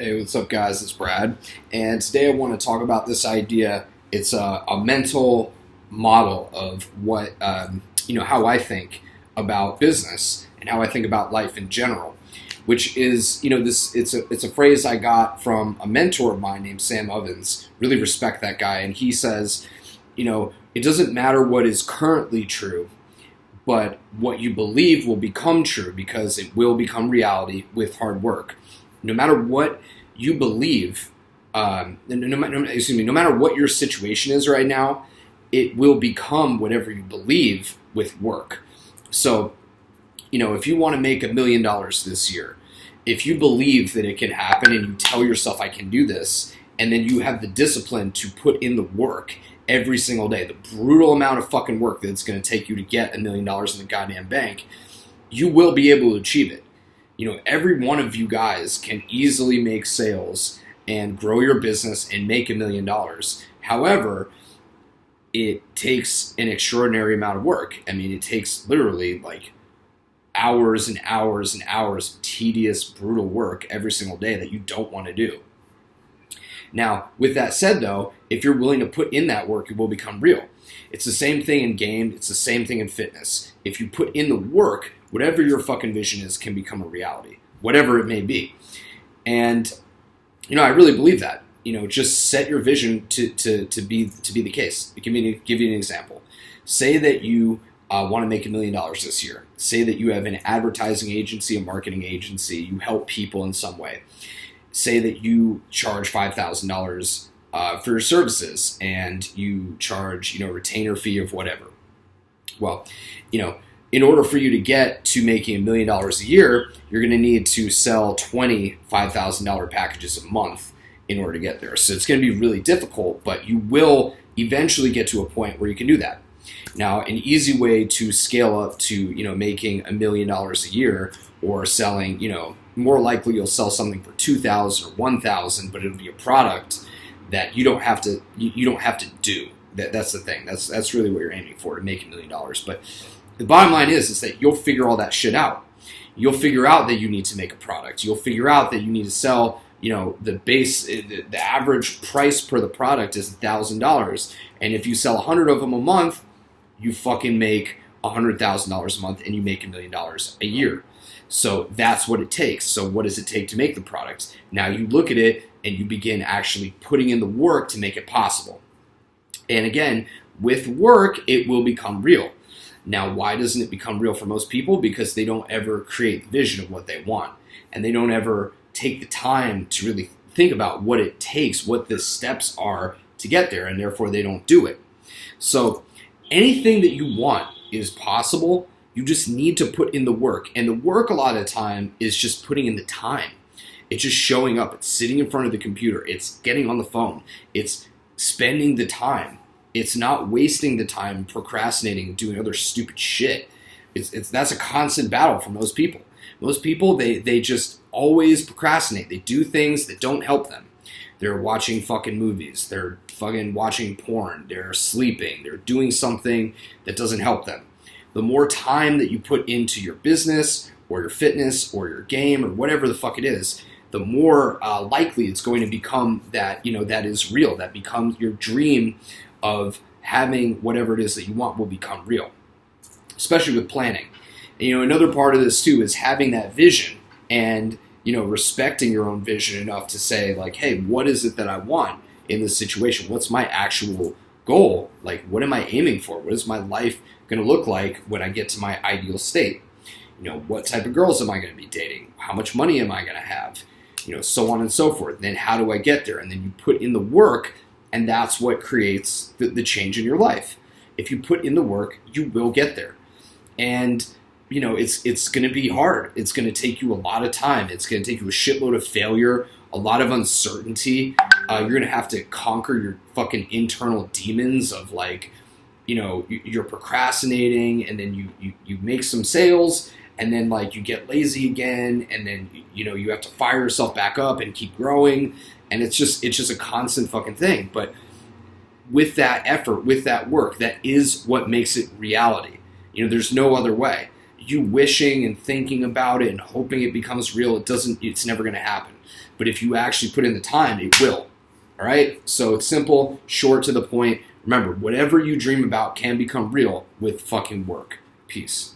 Hey, what's up, guys? It's Brad, and today I want to talk about this idea. It's a mental model of how I think about business and how I think about life in general. Which is, this. It's a phrase I got from a mentor of mine named Sam Ovens. Really respect that guy, and he says, it doesn't matter what is currently true, but what you believe will become true because it will become reality with hard work. No matter what you believe, no matter what your situation is right now, it will become whatever you believe with work. So, if you want to make $1,000,000 this year, if you believe that it can happen and you tell yourself I can do this, and then you have the discipline to put in the work every single day, the brutal amount of fucking work that it's going to take you to get $1,000,000 in the goddamn bank, you will be able to achieve it. Every one of you guys can easily make sales and grow your business and make $1,000,000. However, it takes an extraordinary amount of work. I mean, it takes literally like hours and hours and hours of tedious, brutal work every single day that you don't want to do. Now, with that said, though, if you're willing to put in that work, it will become real. It's the same thing in game. It's the same thing in fitness. If you put in the work, whatever your fucking vision is can become a reality, whatever it may be. And, I really believe that. Just set your vision to be the case. Give you an example. Say that you want to make $1,000,000 this year. Say that you have an advertising agency, a marketing agency. You help people in some way. Say that you charge $5,000 for your services, and you charge, a retainer fee of whatever. Well, in order for you to get to making $1,000,000 a year, you're going to need to sell 20 $5,000 packages a month in order to get there. So it's going to be really difficult, but you will eventually get to a point where you can do that. Now, an easy way to scale up to, making $1,000,000 a year, or selling, more likely you'll sell something for $2,000 or $1,000, but it'll be a product that you don't have to do. That's the thing. That's really what you're aiming for, to make $1,000,000. But the bottom line is that you'll figure all that shit out. You'll figure out that you need to make a product. You'll figure out that you need to sell, the average price per the product is $1,000. And if you sell 100 of them a month, you fucking make $100,000 a month, and you make $1,000,000 a year. So that's what it takes. So what does it take to make the product? Now you look at it and you begin actually putting in the work to make it possible. And again, with work, it will become real. Now, why doesn't it become real for most people? Because they don't ever create the vision of what they want. And they don't ever take the time to really think about what it takes, what the steps are to get there, and therefore they don't do it. So anything that you want is possible. You just need to put in the work. And the work a lot of the time is just putting in the time. It's just showing up. It's sitting in front of the computer. It's getting on the phone. It's spending the time. It's not wasting the time procrastinating and doing other stupid shit. That's a constant battle for most people. Most people, they just always procrastinate. They do things that don't help them. They're watching fucking movies. They're fucking watching porn. They're sleeping. They're doing something that doesn't help them. The more time that you put into your business or your fitness or your game or whatever the fuck it is, the more likely it's going to become that, that is real. That becomes your dream of having whatever it is that you want will become real, especially with planning. And, another part of this too is having that vision and, respecting your own vision enough to say like, hey, what is it that I want in this situation? What's my actual goal? Like, what am I aiming for? What is my life going to look like when I get to my ideal state? What type of girls am I going to be dating? How much money am I going to have? So on and so forth. Then how do I get there? And then you put in the work, and that's what creates the change in your life. If you put in the work, you will get there. And, it's going to be hard. It's going to take you a lot of time. It's going to take you a shitload of failure, a lot of uncertainty. You're going to have to conquer your fucking internal demons of like, you're procrastinating, and then you make some sales, and then like you get lazy again, and then you have to fire yourself back up and keep growing, and it's just a constant fucking thing. But with that effort, with that work, that is what makes it reality. There's no other way. you wishing and thinking about it and hoping it becomes real, it's never going to happen. But if you actually put in the time, it will. All right? So it's simple, short, to the point. Remember, whatever you dream about can become real with fucking work. Peace.